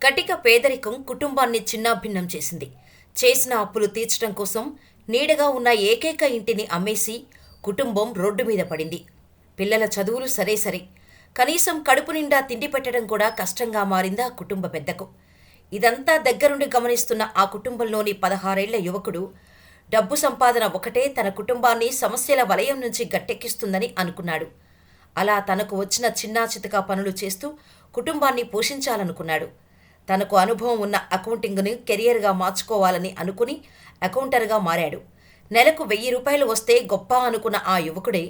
కటిక పేదరికం కుటుంబాన్ని చిన్నాభిన్నం చేసింది. చేసిన అప్పులు తీర్చడం కోసం నీడగా ఉన్న ఏకైక ఇంటిని అమ్మేసి కుటుంబం రోడ్డు మీద పడింది. పిల్లల చదువులు సరే సరే, కనీసం కడుపు నిండా తిండి పెట్టడం కూడా కష్టంగా మారిందా కుటుంబ పెద్దకు. ఇదంతా దగ్గరుండి గమనిస్తున్న ఆ కుటుంబంలోని 16 ఏళ్ల యువకుడు డబ్బు సంపాదన ఒకటే తన కుటుంబాన్ని సమస్యల వలయం నుంచి గట్టెక్కిస్తుందని అనుకున్నాడు. అలా తనకు వచ్చిన చిన్నా చితకా పనులు చేస్తూ కుటుంబాన్ని పోషించాలనుకున్నాడు. తనకు అనుభవం ఉన్న అకౌంటింగ్ను కెరియర్గా మార్చుకోవాలని అనుకుని అకౌంటర్గా మారాడు. నెలకు 1000 రూపాయలు వస్తే గొప్ప అనుకున్న ఆ యువకుడే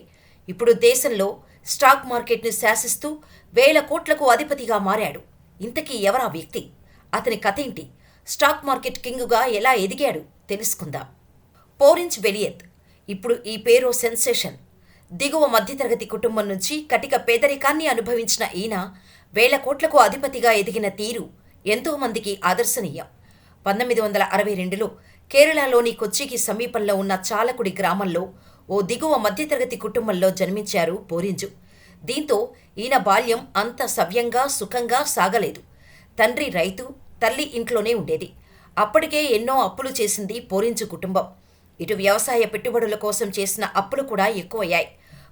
ఇప్పుడు దేశంలో స్టాక్ మార్కెట్ని శాసిస్తూ 1000 కోట్లకు అధిపతిగా మారాడు. ఇంతకీ ఎవరా వ్యక్తి? అతని కథేంటి? స్టాక్ మార్కెట్ కింగుగా ఎలా ఎదిగాడు తెలుసుకుందాం. పోరిన్స్ వెలియత్. ఇప్పుడు ఈ పేరు సెన్సేషన్. దిగువ మధ్యతరగతి కుటుంబం నుంచి కటిక పేదరికాన్ని అనుభవించిన ఈయన 1000 కోట్లకు అధిపతిగా ఎదిగిన తీరు ఎంతోమందికి ఆదర్శనీయం. 1962లో కేరళలోని కొచ్చికి సమీపంలో ఉన్న చాలకుడి గ్రామంలో ఓ దిగువ మధ్యతరగతి కుటుంబంలో జన్మించారు పోరింజు. దీంతో ఈయన బాల్యం అంత సవ్యంగా సుఖంగా సాగలేదు. తండ్రి రైతు, తల్లి ఇంట్లోనే ఉండేది. అప్పటికే ఎన్నో అప్పులు చేసింది పోరింజు కుటుంబం. ఇటు వ్యవసాయ పెట్టుబడుల కోసం చేసిన అప్పులు కూడా ఎక్కువయ్యాయి.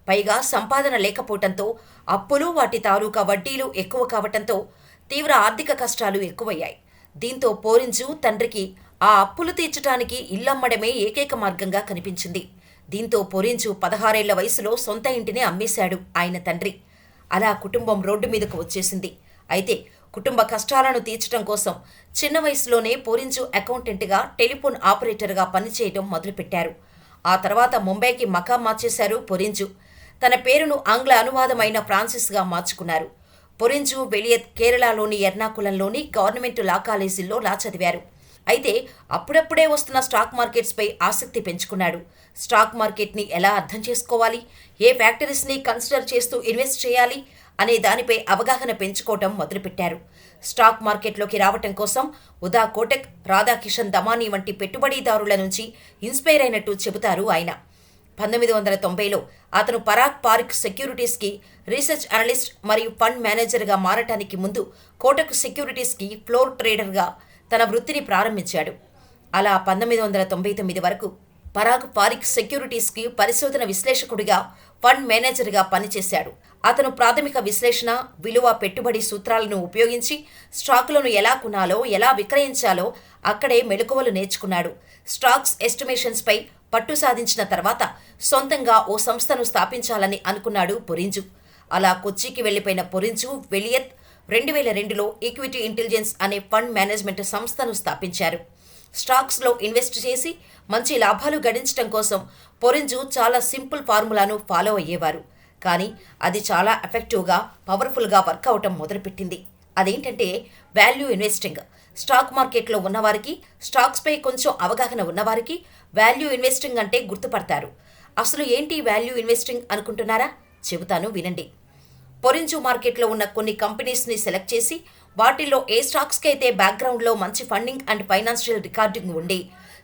పైగా సంపాదన లేకపోవటంతో అప్పులు, వాటి తాలూకా వడ్డీలు ఎక్కువ కావటంతో తీవ్ర ఆర్థిక కష్టాలు ఎక్కువయ్యాయి. దీంతో పోరింజు తండ్రికి ఆ అప్పులు తీర్చడానికి ఇల్లమ్మడమే ఏకైక మార్గంగా కనిపించింది. దీంతో పోరింజు 16 ఏళ్ల వయసులో సొంత ఇంటిని అమ్మేశాడు ఆయన తండ్రి. అలా కుటుంబం రోడ్డు మీదకు వచ్చేసింది. అయితే కుటుంబ కష్టాలను తీర్చడం కోసం చిన్న వయసులోనే పోరింజు అకౌంటెంట్గా, టెలిఫోన్ ఆపరేటర్గా పనిచేయడం మొదలుపెట్టారు. ఆ తర్వాత ముంబైకి మకాం మార్చేశారు పోరింజు. తన పేరును ఆంగ్ల అనువాదమైన ఫ్రాన్సిస్గా మార్చుకున్నారు. పోరింజు వెలియత్ కేరళలోని ఎర్నాకులంలోని గవర్నమెంట్ లా కాలేజీల్లో లా చదివారు. అయితే అప్పుడప్పుడే వస్తున్న స్టాక్ మార్కెట్స్పై ఆసక్తి పెంచుకున్నాడు. స్టాక్ మార్కెట్ని ఎలా అర్థం చేసుకోవాలి, ఏ ఫ్యాక్టరీస్ని కన్సిడర్ చేస్తూ ఇన్వెస్ట్ చేయాలి అనే దానిపై అవగాహన పెంచుకోవటం మొదలుపెట్టారు. స్టాక్ మార్కెట్లోకి రావటం కోసం ఉదా కోటక్, రాధాకిషన్ దమానీ వంటి పెట్టుబడిదారుల నుంచి ఇన్స్పైర్ అయినట్టు చెబుతారు ఆయన. 1990లో అతను పరాగ్ పారిక్ సెక్యూరిటీస్కి రీసెర్చ్ అనలిస్ట్ మరియు ఫండ్ మేనేజర్గా మారటానికి ముందు కోటక్ సెక్యూరిటీస్కి ఫ్లోర్ ట్రేడర్గా తన వృత్తిని ప్రారంభించాడు. అలా 1999 వరకు పరాగ్ పారిక్ సెక్యూరిటీస్కి పరిశోధన విశ్లేషకుడిగా, ఫండ్ మేనేజర్గా పనిచేశాడు. అతను ప్రాథమిక విశ్లేషణ, విలువ, పెట్టుబడి సూత్రాలను ఉపయోగించి స్టాకులను ఎలా కొనాలో, ఎలా విక్రయించాలో అక్కడే మెలకువలు నేర్చుకున్నాడు. స్టాక్స్ ఎస్టిమేషన్స్పై పట్టు సాధించిన తర్వాత సొంతంగా ఓ సంస్థను స్థాపించాలని అనుకున్నాడు పోరింజు. అలా కొచ్చికి వెళ్లిపోయిన పోరింజు వెలియత్ 2002లో ఈక్విటీ ఇంటెలిజెన్స్ అనే ఫండ్ మేనేజ్మెంట్ సంస్థను స్థాపించారు. స్టాక్స్లో ఇన్వెస్ట్ చేసి మంచి లాభాలు గడించడం కోసం పోరింజు చాలా సింపుల్ ఫార్ములాను ఫాలో అయ్యేవారు. కానీ అది చాలా ఎఫెక్టివ్గా, పవర్ఫుల్గా వర్క్ అవటం మొదలుపెట్టింది. అదేంటంటే వాల్యూ ఇన్వెస్టింగ్. స్టాక్ మార్కెట్లో ఉన్నవారికి, స్టాక్స్పై కొంచెం అవగాహన ఉన్నవారికి వాల్యూ ఇన్వెస్టింగ్ అంటే గుర్తుపడతారు. అసలు ఏంటి వాల్యూ ఇన్వెస్టింగ్ అనుకుంటున్నారా? చెబుతాను వినండి. పోరింజు మార్కెట్లో ఉన్న కొన్ని కంపెనీస్ని సెలెక్ట్ చేసి వాటిల్లో ఏ స్టాక్స్కి అయితే బ్యాక్గ్రౌండ్లో మంచి ఫండింగ్ అండ్ ఫైనాన్షియల్ రికార్డింగ్ ఉండి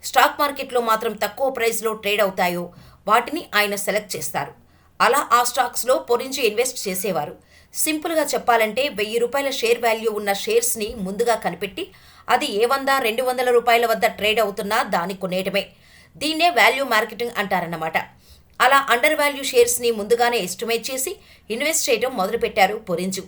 స్టాక్ మార్కెట్లో మాత్రం తక్కువ ప్రైస్లో ట్రేడ్ అవుతాయో వాటిని ఆయన సెలెక్ట్ చేస్తారు. అలా ఆ స్టాక్స్లో పోరింజు ఇన్వెస్ట్ చేసేవారు. సింపుల్గా చెప్పాలంటే 1000 రూపాయల షేర్ వాల్యూ ఉన్న షేర్స్ని ముందుగా కనిపెట్టి అది ఏ 100-200 రూపాయల వద్ద ట్రేడ్ అవుతున్నా దాన్ని కొనేయటమే. దీన్నే వాల్యూ మార్కెటింగ్ అంటారన్నమాట. అలా అండర్ వాల్యూ షేర్స్ని ముందుగానే ఎస్టిమేట్ చేసి ఇన్వెస్ట్ చేయడం మొదలుపెట్టారు పోరింజు.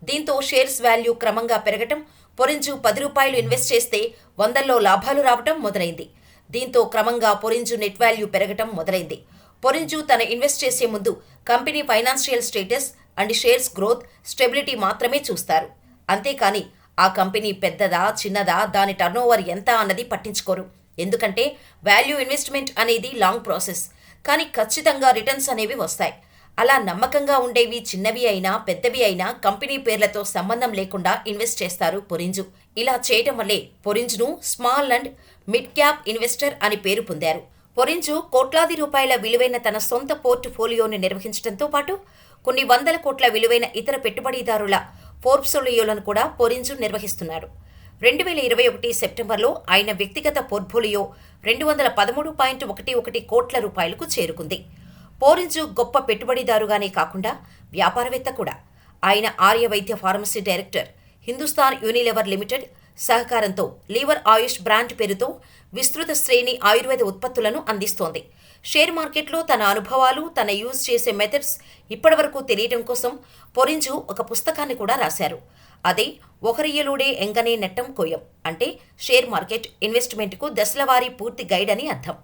దీంతో షేర్స్ వాల్యూ క్రమంగా పెరగటం, పోరింజు 10 రూపాయలు ఇన్వెస్ట్ చేస్తే 100లో లాభాలు రావటం మొదలైంది. దీంతో క్రమంగా పోరింజు నెట్ వాల్యూ పెరగటం మొదలైంది. పోరింజు తన ఇన్వెస్ట్ చేసే ముందు company financial status and shares growth, stability మాత్రమే చూస్తారు. అంతేకాని ఆ కంపెనీ పెద్దదా, చిన్నదా, దాని టర్నోవర్ ఎంత అన్నది పట్టించుకోరు. ఎందుకంటే వాల్యూ ఇన్వెస్ట్మెంట్ అనేది లాంగ్ ప్రాసెస్. కానీ ఖచ్చితంగా రిటర్న్స్ అనేవి వస్తాయి. అలా నమ్మకంగా ఉండేవి చిన్నవి అయినా పెద్దవి అయినా కంపెనీ పేర్లతో సంబంధం లేకుండా ఇన్వెస్ట్ చేస్తారు పోరింజు. ఇలా చేయటం వల్లే పోరింజును small and mid cap investor అని పేరు పొందారు. పోరింజు కోట్లాది రూపాయల విలువైన తన సొంత పోర్ట్ఫోలియోని నిర్వహించడంతో పాటు కొన్ని 100 కోట్ల విలువైన ఇతర పెట్టుబడిదారుల పోర్ట్ఫోలియోలను కూడా పోరింజు నిర్వహిస్తున్నారు. 2021 సెప్టెంబర్లో ఆయన వ్యక్తిగత పోర్ట్ఫోలియో 213.11 కోట్ల రూపాయలకు చేరుకుంది. పోరింజు గొప్ప పెట్టుబడిదారుగానే కాకుండా వ్యాపారవేత్త కూడా. ఆయన ఆర్య వైద్య pharmacy director, Hindustan Unilever limited, సహకారంతో లీవర్ ఆయుష్ బ్రాండ్ పేరుతో విస్తృత శ్రేణి ఆయుర్వేద ఉత్పత్తులను అందిస్తోంది. షేర్ మార్కెట్లో తన అనుభవాలు, తన యూజ్ చేసే మెథడ్స్ ఇప్పటివరకు తెలియడం కోసం పొరింజు ఒక పుస్తకాన్ని కూడా రాశారు. అదే ఒకరియలుడే ఎంగనే నెట్టం కొయ్యం, అంటే షేర్ మార్కెట్ ఇన్వెస్ట్మెంట్కు దశలవారీ పూర్తి గైడ్ అని అర్థం.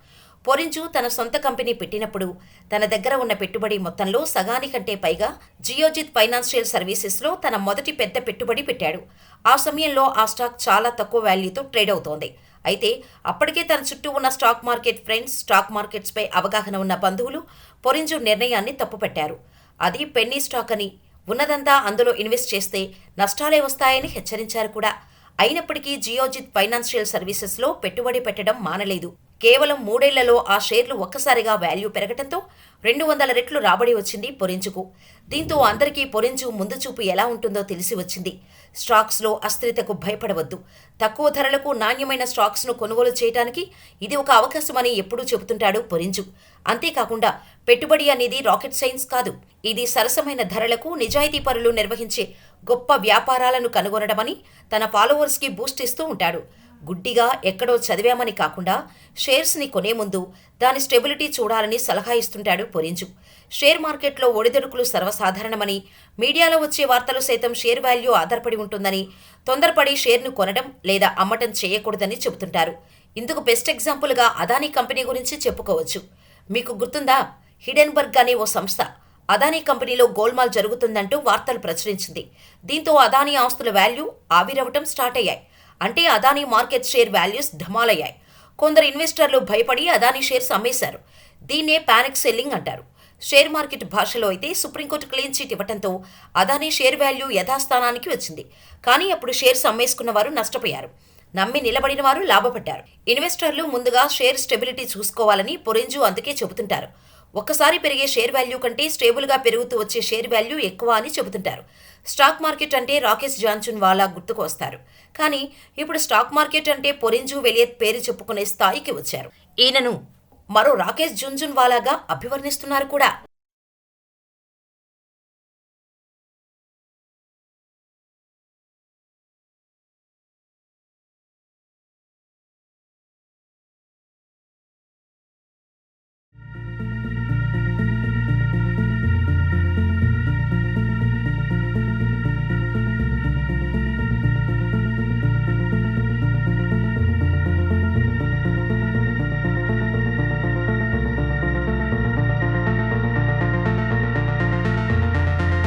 పొరింజు తన సొంత కంపెనీ పెట్టినప్పుడు తన దగ్గర ఉన్న పెట్టుబడి మొత్తంలో సగానికంటే పైగా జియోజిత్ ఫైనాన్షియల్ సర్వీసెస్లో తన మొదటి పెద్ద పెట్టుబడి పెట్టాడు. ఆ సమయంలో ఆ స్టాక్ చాలా తక్కువ వాల్యూతో ట్రేడ్ అవుతోంది. అయితే అప్పటికే తన చుట్టూ ఉన్న స్టాక్ మార్కెట్ ఫ్రెండ్స్, స్టాక్ మార్కెట్స్పై అవగాహన ఉన్న బంధువులు పొరింజు నిర్ణయాన్ని తప్పుపట్టారు. అది పెన్నీ స్టాక్ అని, ఉన్నదంతా అందులో ఇన్వెస్ట్ చేస్తే నష్టాలే వస్తాయని హెచ్చరించారు కూడా. అయినప్పటికీ జియోజిత్ ఫైనాన్షియల్ సర్వీసెస్లో పెట్టుబడి పెట్టడం మానలేదు. కేవలం 3 ఏళ్లలో ఆ షేర్లు ఒక్కసారిగా వాల్యూ పెరగటంతో 200 రెట్లు రాబడి వచ్చింది పొరింజుకు. దీంతో అందరికీ పొరింజు ముందు చూపు ఎలా ఉంటుందో తెలిసి వచ్చింది. స్టాక్స్లో అస్థిరతకు భయపడవద్దు. తక్కువ ధరలకు నాణ్యమైన స్టాక్స్ను కొనుగోలు చేయడానికి ఇది ఒక అవకాశమని ఎప్పుడూ చెబుతుంటాడు పొరింజు. అంతేకాకుండా పెట్టుబడి అనేది రాకెట్ సైన్స్ కాదు. ఇది సరసమైన ధరలకు నిజాయితీపరులు నిర్వహించే గొప్ప వ్యాపారాలను కనుగొనడమని తన ఫాలోవర్స్కి బూస్ట్ ఇస్తూ ఉంటాడు. గుడ్డిగా ఎక్కడో చదివామని కాకుండా షేర్స్ని కొనే ముందు దాని స్టెబిలిటీ చూడాలని సలహా ఇస్తుంటాడు పొరింజు. షేర్ మార్కెట్లో ఒడిదొడుకులు సర్వసాధారణమని, మీడియాలో వచ్చే వార్తలు సైతం షేర్ వాల్యూ ఆధారపడి ఉంటుందని, తొందరపడి షేర్ను కొనడం లేదా అమ్మటం చేయకూడదని చెబుతుంటారు. ఇందుకు బెస్ట్ ఎగ్జాంపుల్గా అదానీ కంపెనీ గురించి చెప్పుకోవచ్చు. మీకు గుర్తుందా? హిడెన్బర్గ్ అనే ఓ సంస్థ అదానీ కంపెనీలో గోల్మాల్ జరుగుతుందంటూ వార్తలు ప్రచురించింది. దీంతో అదానీ ఆస్తుల వాల్యూ ఆవిరవటం స్టార్ట్ అయ్యాయి. అంటే అదానీ మార్కెట్ షేర్ వాల్యూస్ ఢమాలయ్యాయి. కొందరు ఇన్వెస్టర్లు భయపడి అదానీ షేర్స్ అమ్మేశారు. దీన్నే పానిక్ సెల్లింగ్ అంటారు. షేర్ మార్కెట్ భాషలో అయితే సుప్రీంకోర్టు క్లీన్ చీట్ ఇవ్వడంతో అదానీ షేర్ వాల్యూ యథాస్థానానికి వచ్చింది. కానీ అప్పుడు షేర్స్ అమ్మేసుకున్న వారు నష్టపోయారు. నమ్మి నిలబడిన వారు లాభపడ్డారు. ఇన్వెస్టర్లు ముందుగా షేర్ స్టెబిలిటీ చూసుకోవాలని పొరింజు అందుకే చెబుతుంటారు. ఒక్కసారి పెరిగే షేర్ వాల్యూ కంటే స్టేబుల్గా పెరుగుతూ వచ్చే షేర్ వాల్యూ ఎక్కువ అని చెబుతుంటారు. స్టాక్ మార్కెట్ అంటే రాకేష్ జాన్సన్ వాలా గుర్తుకు వస్తారు. కానీ ఇప్పుడు స్టాక్ మార్కెట్ అంటే పొరింజు వెలియత్ పేరు చెప్పుకునే స్థాయికి వచ్చారు. ఈయనను మరో రాకేష్ జున్జున్వాలాగా అభివర్ణిస్తున్నారు కూడా.